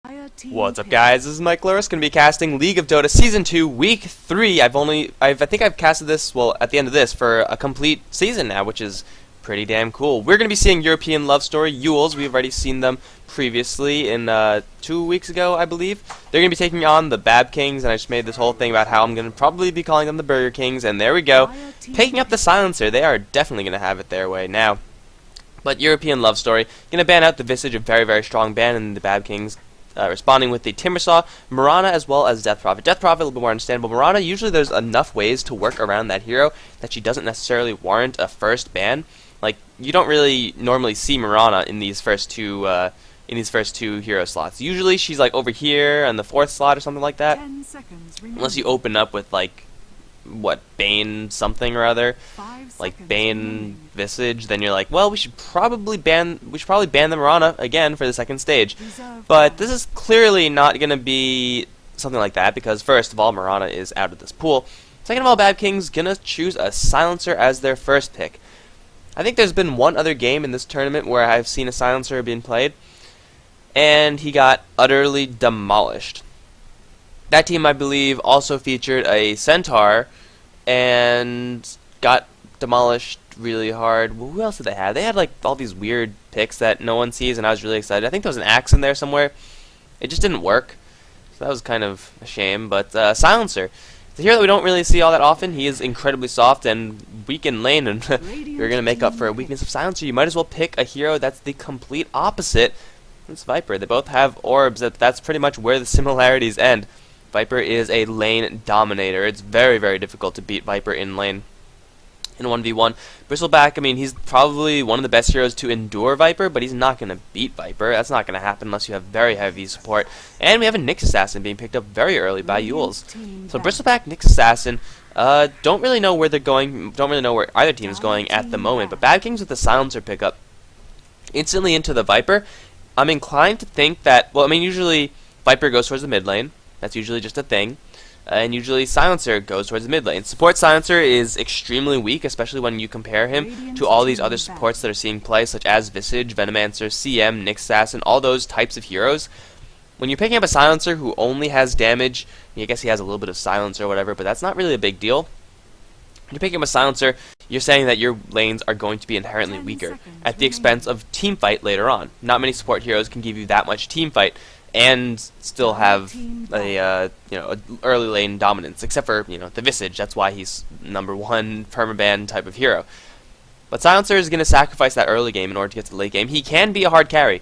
What's up, guys? This is Mike Loris, going to be casting League of Dota Season 2, Week 3. I think I've casted this, well, at the end of this, for a complete season now, which is pretty damn cool. We're going to be seeing European love story, Euls. We've already seen them previously in 2 weeks ago, I believe. They're going to be taking on the Babkings, and I just made this whole thing about how I'm going to probably be calling them the Burger Kings, and there we go. Taking up the Silencer. They are definitely going to have it their way now. But European love story, going to ban out the Visage, a very, very strong ban, and the Babkings responding with the Timbersaw, Marana, as well as Death Prophet. Death Prophet a little bit more understandable. Marana, usually there's enough ways to work around that hero that she doesn't necessarily warrant a first ban. Like, you don't really normally see Marana in these first two hero slots. Usually she's like over here on the 4th slot or something like that. Unless you open up with like what, Bane something or other, like Bane Visage, then you're like, well, we should probably ban the Marana again for the second stage. But this is clearly not going to be something like that, because first of all, Marana is out of this pool. Second of all, Babking's gonna choose a Silencer as their first pick. I think there's been one other game in this tournament where I've seen a Silencer being played, and he got utterly demolished. That team, I believe, also featured a Centaur and got demolished really hard. Well, who else did they have? They had like all these weird picks that no one sees, and I was really excited. I think there was an Axe in there somewhere. It just didn't work, so that was kind of a shame. But Silencer, the hero that we don't really see all that often. He is incredibly soft and weak in lane, and you're going to make up for a weakness of Silencer. You might as well pick a hero that's the complete opposite. It's Viper. They both have orbs. That's pretty much where the similarities end. Viper is a lane dominator. It's very, very difficult to beat Viper in lane in 1v1. Bristleback, I mean, he's probably one of the best heroes to endure Viper, but he's not going to beat Viper. That's not going to happen unless you have very heavy support. And we have a Nyx Assassin being picked up very early by Euls. So Bristleback, Nyx Assassin, don't really know where they're going, don't really know where either team is going at the moment, but Babkings with the Silencer pickup instantly into the Viper. I'm inclined to think that, well, I mean, usually Viper goes towards the mid lane. That's usually just a thing. And usually Silencer goes towards the mid lane. Support Silencer is extremely weak, especially when you compare him to all these other supports that are seeing play, such as Visage, Venomancer, CM, Nyx Assassin, all those types of heroes. When you're picking up a Silencer who only has damage, I guess he has a little bit of silence or whatever, but that's not really a big deal. When you're picking up a Silencer, you're saying that your lanes are going to be inherently weaker at the expense of teamfight later on. Not many support heroes can give you that much teamfight and still have a early lane dominance, except for the Visage. That's why he's #1 permaban type of hero. But Silencer is going to sacrifice that early game in order to get to the late game. He can be a hard carry.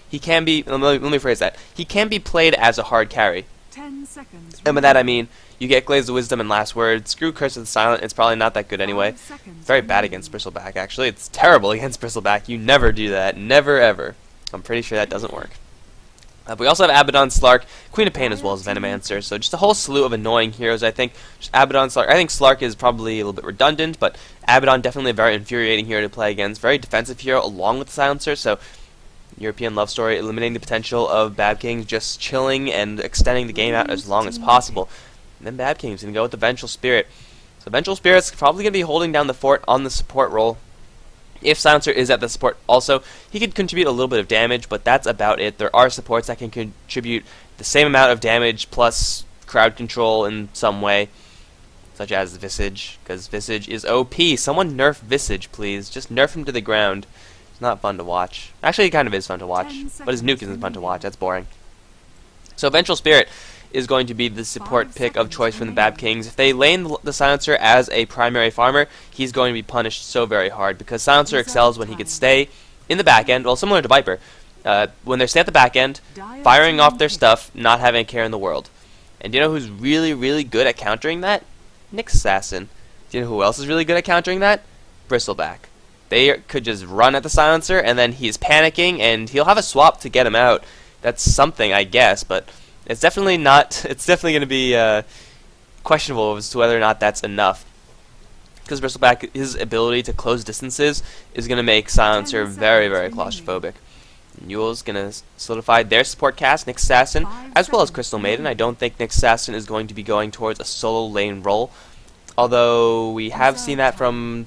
He can be. Let me phrase that. He can be played as a hard carry. 10 seconds. And by that I mean you get Glaze of Wisdom and Last Word. Screw Curse of the Silent. It's probably not that good anyway. Very bad against Bristleback. Actually, it's terrible against Bristleback. You never do that. Never ever. I'm pretty sure that doesn't work. But we also have Abaddon, Slark, Queen of Pain, as well as Venomancer. So just a whole slew of annoying heroes, I think. Just Abaddon, Slark. I think Slark is probably a little bit redundant, but Abaddon definitely a very infuriating hero to play against. Very defensive hero along with the Silencer. So European love story, eliminating the potential of Babkings, just chilling and extending the game out as long as possible. And then Babkings going to go with the Vengeful Spirit. So Vengeful Spirit's probably going to be holding down the fort on the support role. If Silencer is at the support also, he could contribute a little bit of damage, but that's about it. There are supports that can contribute the same amount of damage plus crowd control in some way, such as Visage, because Visage is OP. Someone nerf Visage, please. Just nerf him to the ground. It's not fun to watch. Actually, it kind of is fun to watch, but his nuke isn't fun to watch. That's boring. So Vengeful Spirit is going to be the support pick of choice from the Babkings. If they lane the Silencer as a primary farmer, he's going to be punished so very hard, because Silencer excels when he could stay in the back end, well, similar to Viper, when they stay at the back end, firing off their stuff, not having a care in the world. And do you know who's really, really good at countering that? Nyx Assassin. Do you know who else is really good at countering that? Bristleback. They could just run at the Silencer, and then he's panicking, and he'll have a swap to get him out. That's something, I guess, but it's definitely not. It's definitely going to be questionable as to whether or not that's enough. Because Bristleback, his ability to close distances is going to make Silencer very, very claustrophobic. Euls going to solidify their support cast, Nyx Assassin, as well as Crystal Maiden. I don't think Nyx Assassin is going to be going towards a solo lane role, although we have seen that from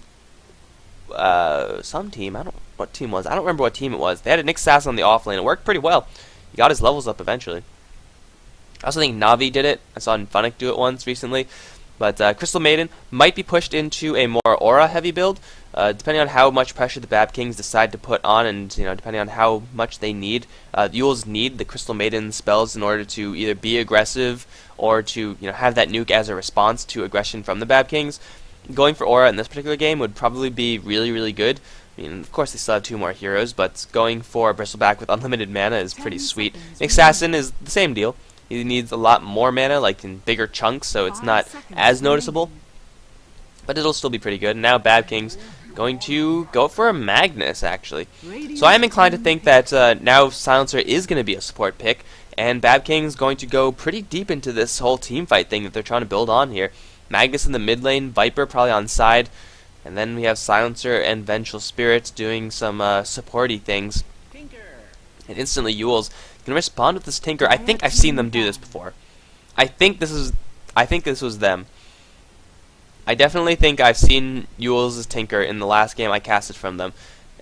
some team. What team was? I don't remember what team it was. They had a Nyx Assassin on the off lane. It worked pretty well. he got his levels up eventually. I also think Navi did it. I saw Funnick do it once recently. But Crystal Maiden might be pushed into a more aura-heavy build, depending on how much pressure the Babkings decide to put on, and depending on how much they need. Euls need the Crystal Maiden spells in order to either be aggressive or to have that nuke as a response to aggression from the Babkings. Going for aura in this particular game would probably be really, really good. I mean, of course, they still have 2 more heroes, but going for Bristleback with unlimited mana is pretty sweet. Assassin is the same deal. He needs a lot more mana, like in bigger chunks, so it's not as noticeable. But it'll still be pretty good. And now Babkings going to go for a Magnus, actually. So I am inclined to think that now Silencer is going to be a support pick, and Babkings going to go pretty deep into this whole team fight thing that they're trying to build on here. Magnus in the mid lane, Viper probably on side, and then we have Silencer and Vengeful Spirit doing some supporty things. And instantly Euls can respond with this Tinker. I think I've seen them do this before. I think this was them. I definitely think I've seen Euls' Tinker in the last game I casted from them,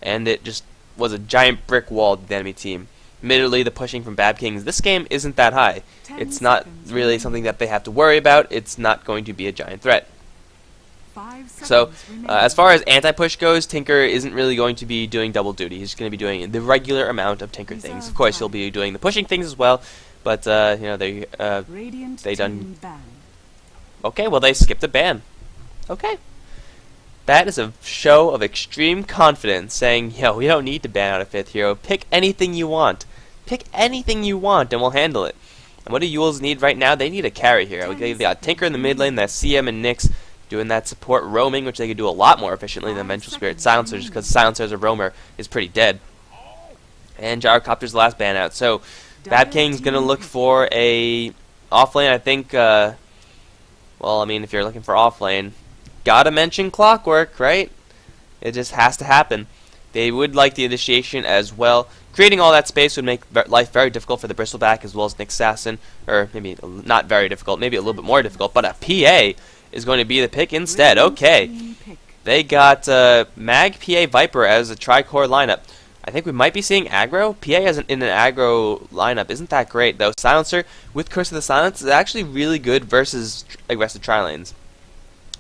and it just was a giant brick wall to the enemy team. Admittedly, the pushing from Babkings this game isn't that high. It's not really something that they have to worry about. It's not going to be a giant threat. So, as far as anti-push goes, Tinker isn't really going to be doing double duty. He's going to be doing the regular amount of Tinker things. Of course, he'll be doing the pushing things as well, but they done. Okay, well they skipped a ban. Okay, that is a show of extreme confidence, saying, "Yo, we don't need to ban out a 5th hero. Pick anything you want. Pick anything you want, and we'll handle it." And what do Euls need right now? They need a carry hero. They got Tinker in the mid lane, that's CM and Nyx doing that support roaming, which they could do a lot more efficiently than Vengeful Spirit Silencer, just because Silencer as a roamer is pretty dead. And Gyrocopter's the last ban out. So Babking's going to look for a offlane, I think. Well, I mean, if you're looking for offlane, gotta mention Clockwork, right? It just has to happen. They would like the initiation as well. Creating all that space would make life very difficult for the Bristleback as well as Nick Assassin, or maybe not very difficult, maybe a little bit more difficult, but a PA is going to be the pick instead. Okay, they got Mag, PA, Viper as a tri-core lineup. I think we might be seeing aggro. PA as in an aggro lineup isn't that great, though. Silencer with Curse of the Silence is actually really good versus aggressive tri-lanes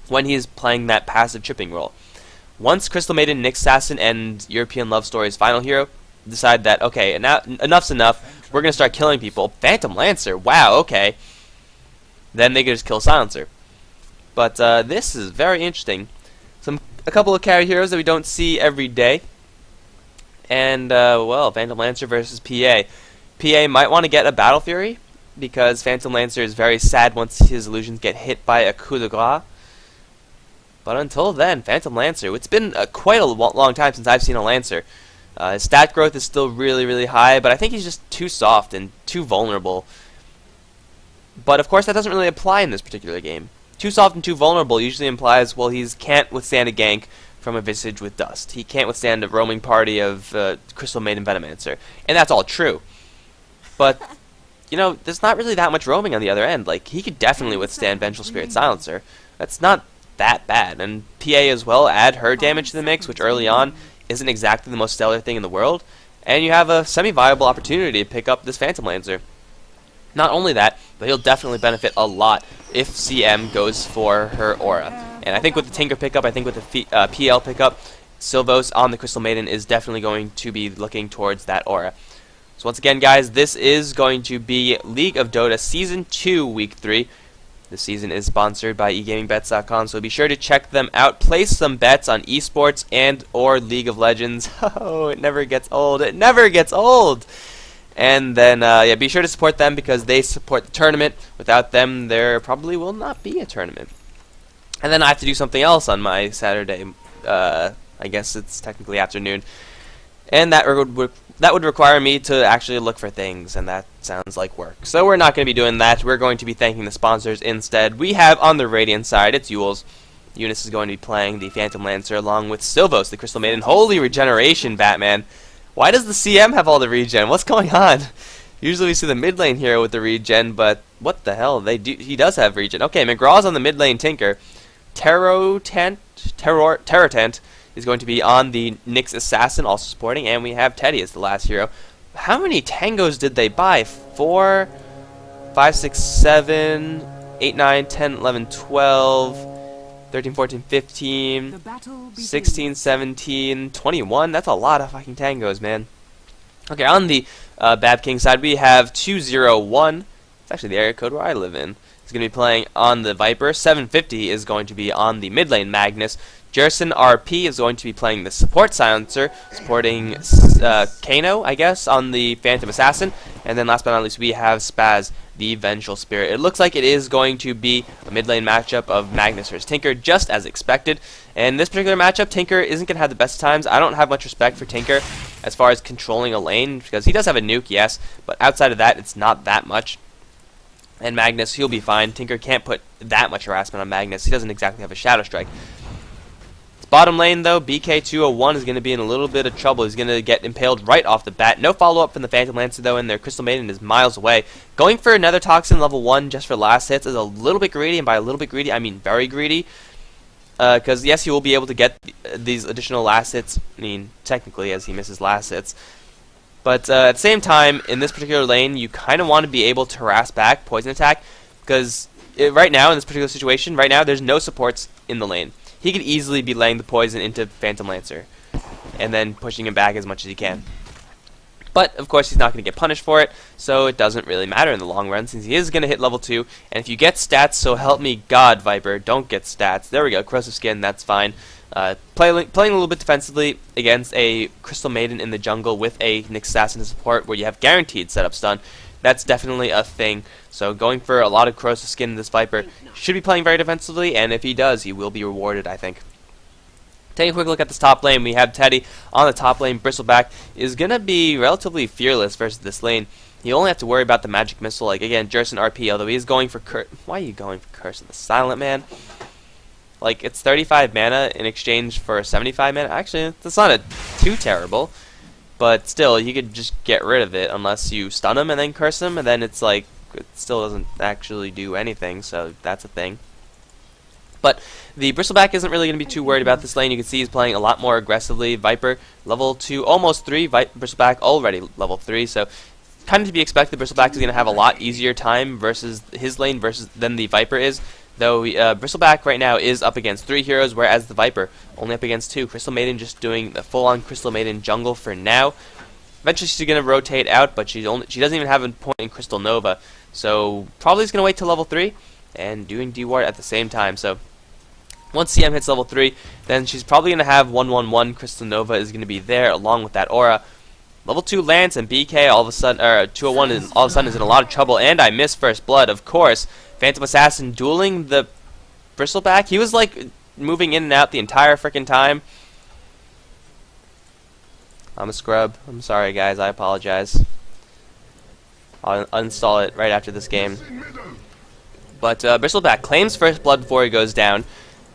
when he is playing that passive chipping role. Once Crystal Maiden, Nick Assassin, and European Love Story's final hero decide that, okay, enough's enough, we're going to start killing people. Phantom Lancer, wow, okay. Then they can just kill Silencer. But this is very interesting. A couple of carry heroes that we don't see every day. And, well, Phantom Lancer versus PA. PA might want to get a Battle Fury, because Phantom Lancer is very sad once his illusions get hit by a coup de grace. But until then, Phantom Lancer, it's been quite a long time since I've seen a Lancer. His stat growth is still really, really high, but I think he's just too soft and too vulnerable. But, of course, that doesn't really apply in this particular game. Too soft and too vulnerable usually implies, well, he can't withstand a gank from a Visage with Dust. He can't withstand a roaming party of Crystal Maiden Venomancer. And that's all true. But, there's not really that much roaming on the other end. Like, he could definitely withstand Vengeful Spirit Silencer. That's not that bad. And PA as well, add her damage to the mix, which early on isn't exactly the most stellar thing in the world. And you have a semi-viable opportunity to pick up this Phantom Lancer. Not only that, but he'll definitely benefit a lot if CM goes for her aura. And I think with the Tinker pickup, I think with the PL pickup, Sylvos on the Crystal Maiden is definitely going to be looking towards that aura. So once again, guys, this is going to be League of Dota Season 2, Week 3. This season is sponsored by eGamingBets.com, so be sure to check them out. Place some bets on esports and or League of Legends. Oh, it never gets old. It never gets old! And then, yeah, be sure to support them because they support the tournament. Without them, there probably will not be a tournament. And then I have to do something else on my Saturday. I guess it's technically afternoon. And that would require me to actually look for things, and that sounds like work. So we're not going to be doing that. We're going to be thanking the sponsors instead. We have on the Radiant side, it's Euls. Eunice is going to be playing the Phantom Lancer along with Sylvos, the Crystal Maiden. Holy regeneration, Batman. Why does the CM have all the regen? What's going on? Usually we see the mid lane hero with the regen, but what the hell? He does have regen. Okay, McGraw's on the mid lane Tinker. Terror-Tent is going to be on the Nyx Assassin, also supporting, and we have Teddy as the last hero. how many tangos did they buy? 4, 5, 6, 7, 8, 9, 10, 11, 12, 13, 14, 15, 16, 17, 21. That's a lot of fucking tangos, man. Okay, on the Babkings side, we have 201. It's actually the area code where I live in. He's going to be playing on the Viper. 750 is going to be on the mid lane Magnus. Jerson RP is going to be playing the support silencer, supporting Kano, I guess, on the Phantom Assassin. And then last but not least, we have Spaz, the Vengeful Spirit. It looks like it is going to be a mid lane matchup of Magnus versus Tinker, just as expected. And this particular matchup, Tinker isn't going to have the best times. I don't have much respect for Tinker as far as controlling a lane, because he does have a nuke, yes, but outside of that, it's not that much. And Magnus, he'll be fine. Tinker can't put that much harassment on Magnus. He doesn't exactly have a Shadow Strike. Bottom lane, though, BK201 is going to be in a little bit of trouble. He's going to get impaled right off the bat. No follow-up from the Phantom Lancer, though, and their Crystal Maiden is miles away. Going for another Toxin level 1 just for last hits is a little bit greedy, and by a little bit greedy, I mean very greedy. Because, yes, he will be able to get these additional last hits, I mean, technically, as he misses last hits. But at the same time, in this particular lane, you kind of want to be able to harass back Poison Attack, because right now, in this particular situation, right now, there's no supports in the lane. He could easily be laying the poison into Phantom Lancer and then pushing him back as much as he can. But, of course, he's not going to get punished for it, so it doesn't really matter in the long run since he is going to hit level 2. And if you get stats, so help me God, Viper, don't get stats. There we go, Corrosive Skin, that's fine. Playing a little bit defensively against a Crystal Maiden in the jungle with a Nyx Assassin to support where you have guaranteed setup stun, that's definitely a thing. So going for a lot of Corrosive Skin in this Viper, should be playing very defensively, and if he does, he will be rewarded, I think. Taking a quick look at this top lane, we have Teddy on the top lane. Bristleback is going to be relatively fearless versus this lane. You only have to worry about the magic missile, like, again, Jerson RP, although he is going for Why are you going for Curse of the Silent Man? Like, it's 35 mana in exchange for 75 mana. Actually, that's not too terrible. But still, you could just get rid of it unless you stun him and then curse him, and then it's like, it still doesn't actually do anything, so that's a thing. But the Bristleback isn't really going to be too worried about this lane. You can see he's playing a lot more aggressively. Viper, level 2, almost 3. Bristleback already level 3, so kind of to be expected. Bristleback is going to have a lot easier time versus his lane than the Viper is. Though Bristleback right now is up against 3 heroes, whereas the Viper only up against 2. Crystal Maiden just doing the full-on Crystal Maiden jungle for now. Eventually she's going to rotate out, but she doesn't even have a point in Crystal Nova. So probably is going to wait till level 3 and doing D-Ward at the same time. So once CM hits level 3, then she's probably going to have 1-1-1. Crystal Nova is going to be there along with that aura. Level 2 Lance and BK all of a sudden, or 201 is all of a sudden is in a lot of trouble, and I miss first blood, of course. Phantom Assassin dueling the Bristleback. He was like moving in and out the entire freaking time. I'm a scrub. I'm sorry, guys. I apologize. I'll uninstall it right after this game. But Bristleback claims first blood before he goes down,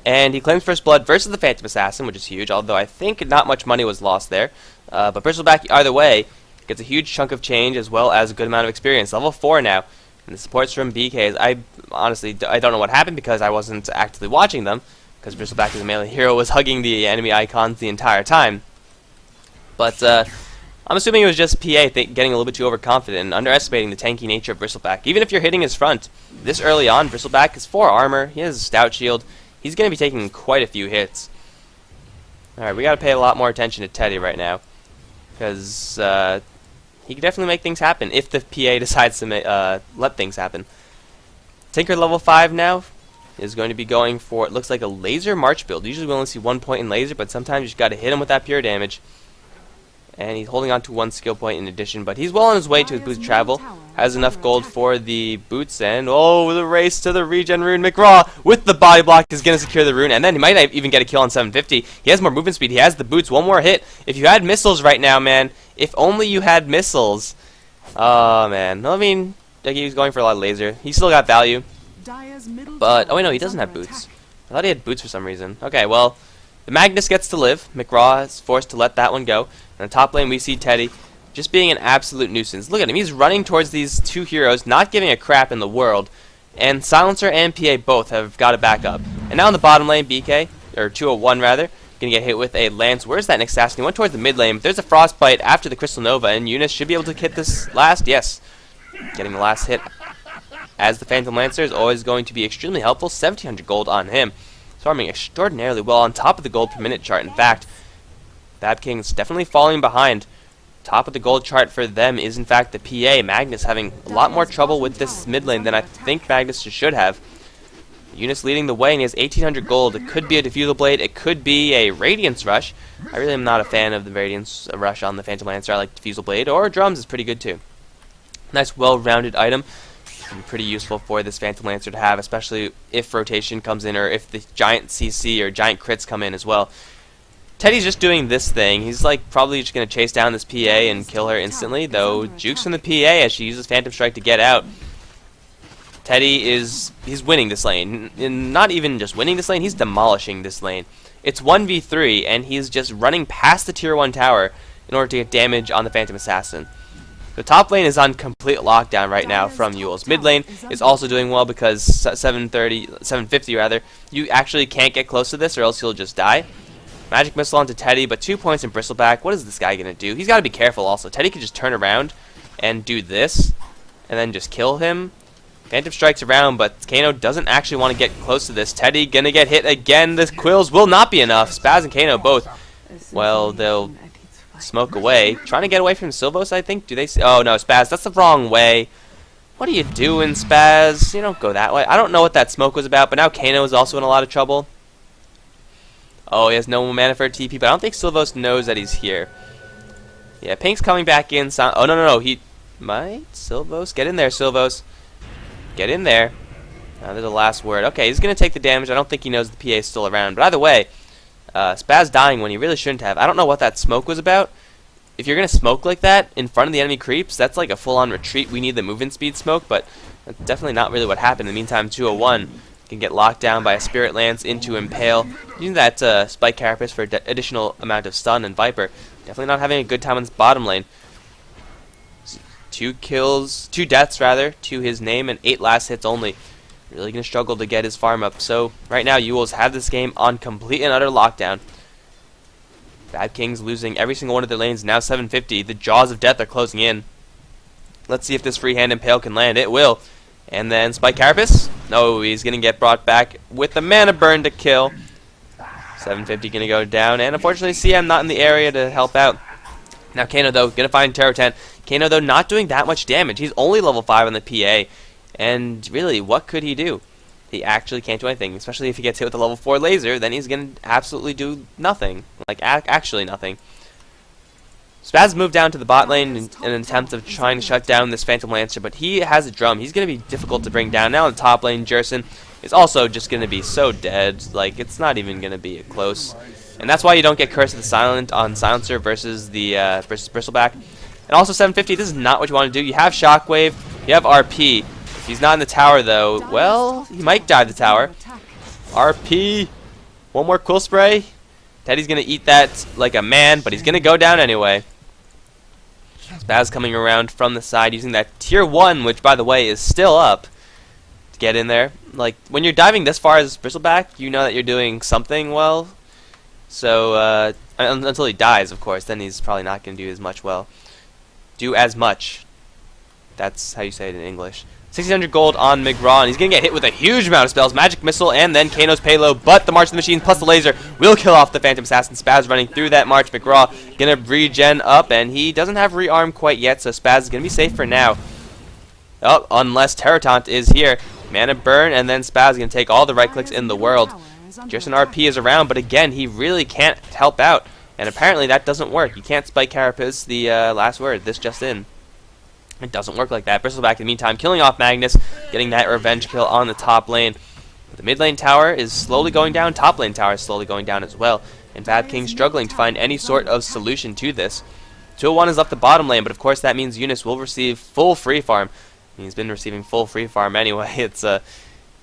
and he claims first blood versus the Phantom Assassin, which is huge. Although I think not much money was lost there. But Bristleback, either way, gets a huge chunk of change as well as a good amount of experience. Level 4 now. And the supports from BKs, I honestly I don't know what happened because I wasn't actively watching them, because Bristleback as a melee hero was hugging the enemy icons the entire time. But I'm assuming it was just PA getting a little bit too overconfident and underestimating the tanky nature of Bristleback. Even if you're hitting his front, this early on, Bristleback is 4 armor, he has a stout shield, he's going to be taking quite a few hits. Alright, we got to pay a lot more attention to Teddy right now, because he can definitely make things happen if the PA decides to let things happen. Tinker level 5 now is going to be going for, it looks like a laser March build. Usually we only see 1 point in laser, but sometimes you just got to hit him with that pure damage. And he's holding on to 1 skill point in addition, but he's well on his way to his boots travel. Has enough gold for the boots, and oh, the race to the regen rune. McGraw with the body block is going to secure the rune, and then he might even get a kill on 750. He has more movement speed. He has the boots. 1 more hit. If you had missiles right now, man, if only you had missiles. Oh, man. I mean, he was going for a lot of laser. He still got value. But, oh, wait, no, he doesn't have boots. I thought he had boots for some reason. Okay, well, the Magnus gets to live. McGraw is forced to let that one go. In the top lane, we see Teddy just being an absolute nuisance. Look at him. He's running towards these 2 heroes, not giving a crap in the world. And Silencer and PA both have got to back up. And now in the bottom lane, BK, or 201 rather, Gonna get hit with a Lance. Where's that next assassin? He went towards the mid lane, but there's a Frostbite after the Crystal Nova, and Eunice should be able to hit this last. Yes. Getting the last hit as the Phantom Lancer is always going to be extremely helpful. 1,700 gold on him. Farming extraordinarily well on top of the gold per minute chart. In fact, Babkings definitely falling behind. Top of the gold chart for them is in fact the PA. Magnus having a lot more trouble with this mid lane than I think Magnus should have. Eunice leading the way, and he has 1,800 gold. It could be a Diffusal Blade. It could be a Radiance Rush. I really am not a fan of the Radiance Rush on the Phantom Lancer. I like Diffusal Blade, or Drums is pretty good too. Nice, well-rounded item. And pretty useful for this Phantom Lancer to have, especially if rotation comes in, or if the giant CC or giant crits come in as well. Teddy's just doing this thing. He's like probably just going to chase down this PA and kill her instantly, though jukes from the PA as she uses Phantom Strike to get out. Teddy he's winning this lane. And not even just winning this lane, he's demolishing this lane. It's 1v3, and he's just running past the tier 1 tower in order to get damage on the Phantom Assassin. The top lane is on complete lockdown right now from Euls. Mid lane is also doing well because 750 rather, you actually can't get close to this or else he'll just die. Magic Missile onto Teddy, but 2 points in Bristleback. What is this guy going to do? He's got to be careful also. Teddy could just turn around and do this, and then just kill him. Phantom Strikes around, but Kano doesn't actually want to get close to this. Teddy going to get hit again. The Quills will not be enough. Spaz and Kano both, well, they'll smoke away. Trying to get away from Sylvos, I think. Do they see? Oh, no, Spaz, that's the wrong way. What are you doing, Spaz? You don't go that way. I don't know what that smoke was about, but now Kano is also in a lot of trouble. Oh, he has no mana for a TP, but I don't think Sylvos knows that he's here. Yeah, Pink's coming back in. Oh, no, he might. Sylvos, get in there, Sylvos. Get in there. There's the last word. Okay, he's going to take the damage. I don't think he knows the PA is still around. But either way, Spaz dying when he really shouldn't have. I don't know what that smoke was about. If you're going to smoke like that in front of the enemy creeps, that's like a full-on retreat. We need the movement speed smoke, but that's definitely not really what happened. In the meantime, 201 can get locked down by a Spirit Lance into Impale. Using that Spike Carapace for additional amount of stun, and Viper definitely not having a good time on this bottom lane. 2 deaths rather, to his name, and 8 last hits only. Really going to struggle to get his farm up. So right now, Euls have this game on complete and utter lockdown. Babkings losing every single one of their lanes, now 750. The jaws of death are closing in. Let's see if this freehand Impale can land. It will. And then Spike Carapace. No, he's going to get brought back with the mana burn to kill. 750 going to go down. And unfortunately, CM not in the area to help out. Now Kano, though, going to find Terror 10. Kano, though, not doing that much damage. He's only level 5 on the PA. And really, what could he do? He actually can't do anything. Especially if he gets hit with a level 4 laser, then he's going to absolutely do nothing. Like, actually nothing. Spaz moved down to the bot lane in an attempt of trying to shut down this Phantom Lancer, but he has a drum. He's going to be difficult to bring down. Now in the top lane, Jerson is also just going to be so dead. Like, it's not even going to be close. And that's why you don't get Curse of the Silent on Silencer versus the Bristleback. And also 750, this is not what you want to do. You have Shockwave, you have RP. If he's not in the tower, though, well, he might dive the tower. RP, one more Quill Spray. Teddy's going to eat that like a man, but he's going to go down anyway. Spaz coming around from the side using that tier 1, which, by the way, is still up, to get in there. Like, when you're diving this far as Bristleback, you know that you're doing something well. So, until he dies, of course, then he's probably not going to do as much. That's how you say it in English. 1,600 gold on McGraw, and he's going to get hit with a huge amount of spells. Magic Missile, and then Kano's Payload, but the March of the Machines plus the laser will kill off the Phantom Assassin. Spaz running through that March. McGraw going to regen up, and he doesn't have rearm quite yet, so Spaz is going to be safe for now. Oh, unless Terror Taunt is here. Mana Burn, and then Spaz is going to take all the right clicks in the world. Jerson RP is around, but again, he really can't help out, and apparently that doesn't work. You can't Spike Carapace the last word, this just in. It doesn't work like that. Bristleback, in the meantime, killing off Magnus, getting that revenge kill on the top lane. The mid lane tower is slowly going down. Top lane tower is slowly going down as well. And Babkings struggling to find any sort of solution to this. 201 is left the bottom lane, but of course that means Eunice will receive full free farm. He's been receiving full free farm anyway. It's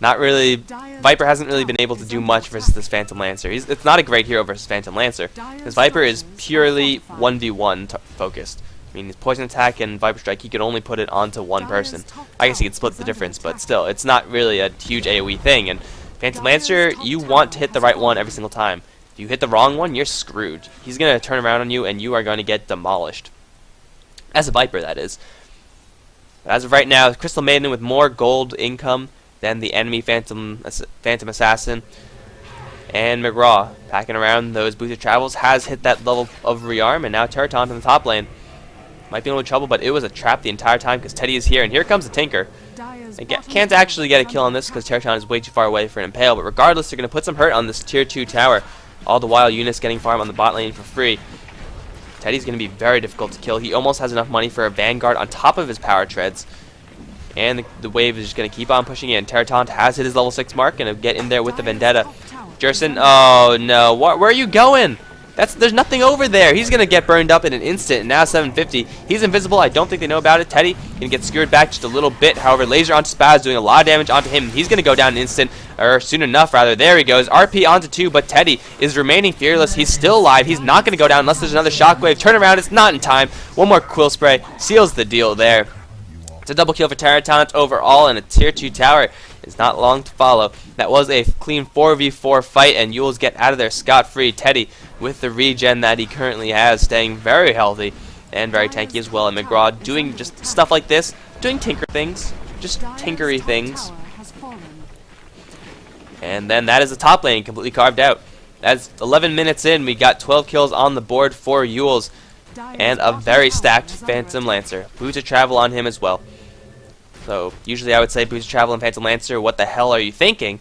not really... Viper hasn't really been able to do much versus this Phantom Lancer. It's not a great hero versus Phantom Lancer, because Viper is purely 1v1 focused. I mean, his Poison Attack and Viper Strike, he could only put it onto one person. I guess he could split the difference, but still, it's not really a huge AoE thing. And Phantom Lancer, you want to hit the right one every single time. If you hit the wrong one, you're screwed. He's going to turn around on you, and you are going to get demolished. As a Viper, that is. But as of right now, Crystal Maiden with more gold income than the enemy Phantom Assassin. And McGraw, packing around those boosted travels, has hit that level of rearm, and now Teratant in the top lane. Might be in a little trouble, but it was a trap the entire time because Teddy is here, and here comes the Tinker. Can't actually get a kill on this because Teratant is way too far away for an impale, but regardless, they're going to put some hurt on this tier 2 tower. All the while, Eunice getting farm on the bot lane for free. Teddy's going to be very difficult to kill. He almost has enough money for a Vanguard on top of his power treads. And the wave is just going to keep on pushing in. Teratant has hit his level 6 mark and get in there with the Vendetta. Jerson, oh no, where are you going? There's nothing over there. He's going to get burned up in an instant, and now 750. He's invisible. I don't think they know about it. Teddy can get skewered back just a little bit. However, laser onto Spaz, doing a lot of damage onto him. He's going to go down in an instant, or soon enough, rather. There he goes. RP onto 2, but Teddy is remaining fearless. He's still alive. He's not going to go down unless there's another shockwave. Turn around. It's not in time. One more quill spray seals the deal there. It's a double kill for Teratant overall, and a tier 2 tower is not long to follow. That was a clean 4v4 fight, and Euls get out of there scot-free. Teddy, with the regen that he currently has, staying very healthy and very tanky as well. And McGraw doing just stuff like this, doing tinker things, just tinkery things. And then that is the top lane completely carved out. That's 11 minutes in. We got 12 kills on the board for Euls, and a very stacked Phantom Lancer. Boots of travel on him as well. So usually I would say Boots of Travel and Phantom Lancer, what the hell are you thinking?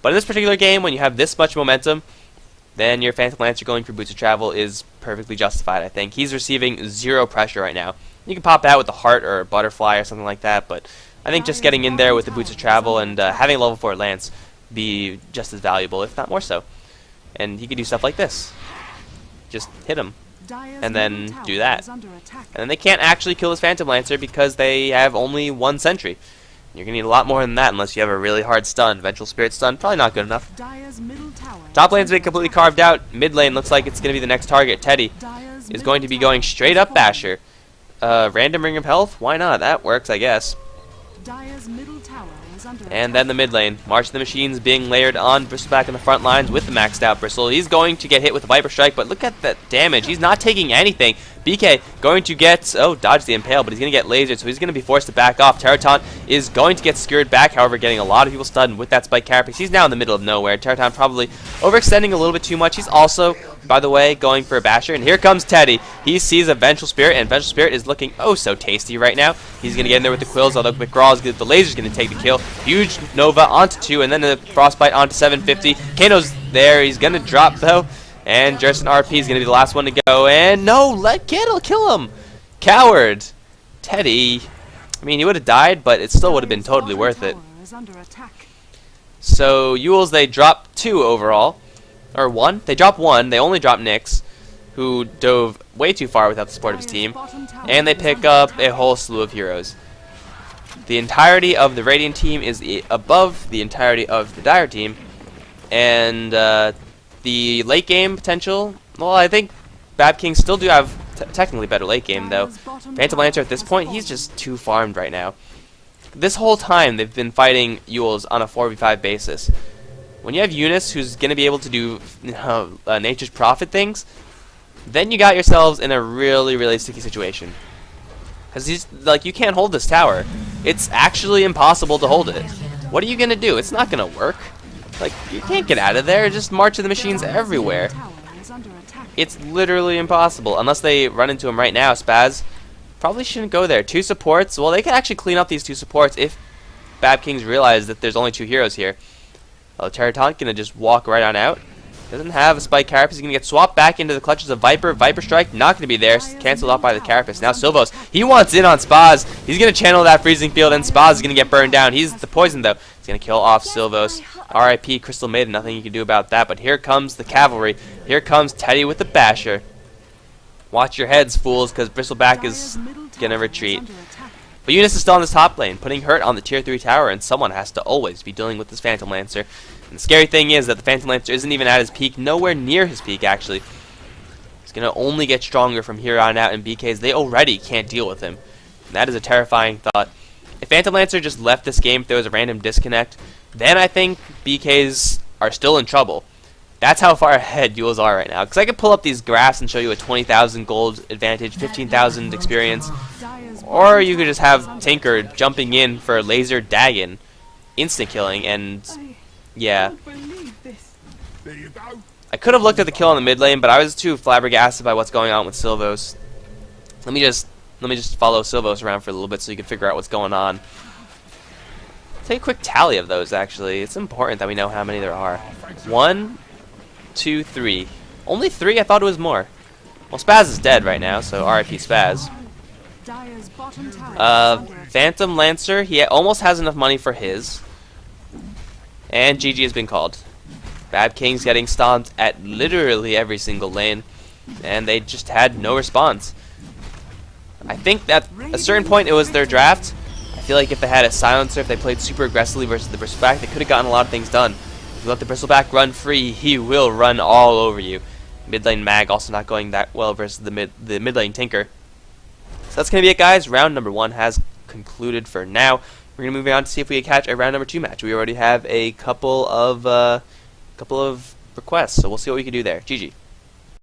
But in this particular game, when you have this much momentum, then your Phantom Lancer going for Boots of Travel is perfectly justified, I think. He's receiving 0 pressure right now. You can pop out with a heart or a butterfly or something like that, but I think just getting in there with the Boots of Travel and having a level 4 Lance be just as valuable, if not more so. And he could do stuff like this. Just hit him. And then do that. And then they can't actually kill this Phantom Lancer because they have only 1 sentry. You're going to need a lot more than that unless you have a really hard stun. Vengeful Spirit stun, probably not good enough. Top lane's been completely carved out. Mid lane looks like it's going to be the next target. Teddy is going to be going straight up Basher. Random Ring of Health? Why not? That works, I guess. And then the mid lane. March of the Machines being layered on. Bristleback in the front lines with the maxed out Bristle. He's going to get hit with the Viper Strike, but look at that damage. He's not taking anything. BK going to get, dodge the impale, but he's going to get lasered, so he's going to be forced to back off. Teratant is going to get skewered back, however, getting a lot of people stunned with that spike carapace. He's now in the middle of nowhere. Teratant probably overextending a little bit too much. He's also, by the way, going for a Basher, and here comes Teddy. He sees a Vengeful Spirit, and Vengeful Spirit is looking oh so tasty right now. He's going to get in there with the quills, although McGraw is the laser's going to take the kill. Huge Nova onto 2, and then the Frostbite onto 750. Kano's there. He's going to drop, though. And Jerson RP is going to be the last one to go. And no, let Kittle kill him. Coward. Teddy. I mean, he would have died, but it still would have been totally worth it. So, Euls, they drop 2 overall. Or 1. They drop 1. They only drop Nyx, who dove way too far without the support of his team. And they pick up a whole slew of heroes. The entirety of the Radiant team is above the entirety of the Dire team. And, the late game potential, well, I think Babkings still do have technically better late game, though. Phantom Lancer at this point, he's just too farmed right now. This whole time, they've been fighting Euls on a 4v5 basis. When you have Eunice, who's going to be able to do Nature's Prophet things, then you got yourselves in a really, really sticky situation. Because you can't hold this tower. It's actually impossible to hold it. What are you going to do? It's not going to work. Like, you can't get out of there. Just March of the Machines everywhere. It's literally impossible. Unless they run into him right now. Spaz probably shouldn't go there. 2 supports. Well, they could actually clean up these 2 supports if Babkings realize that there's only 2 heroes here. Teratant gonna just walk right on out. Doesn't have a spike carapace. He's gonna get swapped back into the clutches of Viper. Viper Strike not gonna be there. Cancelled off by the carapace. Now Silvos. He wants in on Spaz. He's gonna channel that freezing field, and Spaz is gonna get burned down. He's the poison though. He's gonna kill off Silvos. RIP Crystal Maiden. Nothing you can do about that. But here comes the cavalry. Here comes Teddy with the Basher. Watch your heads, fools, because Bristleback is gonna retreat. But Eunice is still on this top lane, putting hurt on the tier 3 tower, and someone has to always be dealing with this Phantom Lancer. And the scary thing is that the Phantom Lancer isn't even at his peak, nowhere near his peak actually. He's going to only get stronger from here on out, and BKs, they already can't deal with him. And that is a terrifying thought. If Phantom Lancer just left this game, if there was a random disconnect, then I think BKs are still in trouble. That's how far ahead Euls are right now. Because I could pull up these graphs and show you a 20,000 gold advantage, 15,000 experience. Or you could just have Tinker jumping in for laser Dagon, instant killing, and yeah. I could have looked at the kill on the mid lane, but I was too flabbergasted by what's going on with Sylvos. Let me just follow Sylvos around for a little bit so you can figure out what's going on. Take a quick tally of those, actually. It's important that we know how many there are. 1, 2, 3. Only 3? I thought it was more. Well, Spaz is dead right now, so RIP Spaz. Phantom Lancer, he almost has enough money for his. And GG has been called. Babkings getting stomped at literally every single lane, and they just had no response. I think at a certain point it was their draft. I feel like if they had a silencer, if they played super aggressively versus the Bristleback, they could have gotten a lot of things done. If you let the Bristleback run free, he will run all over you. Mid lane Mag also not going that well versus the mid lane Tinker. So that's going to be it, guys. Round number 1 has concluded for now. We're going to move on to see if we can catch a round number 2 match. We already have a couple of requests, so we'll see what we can do there. GG.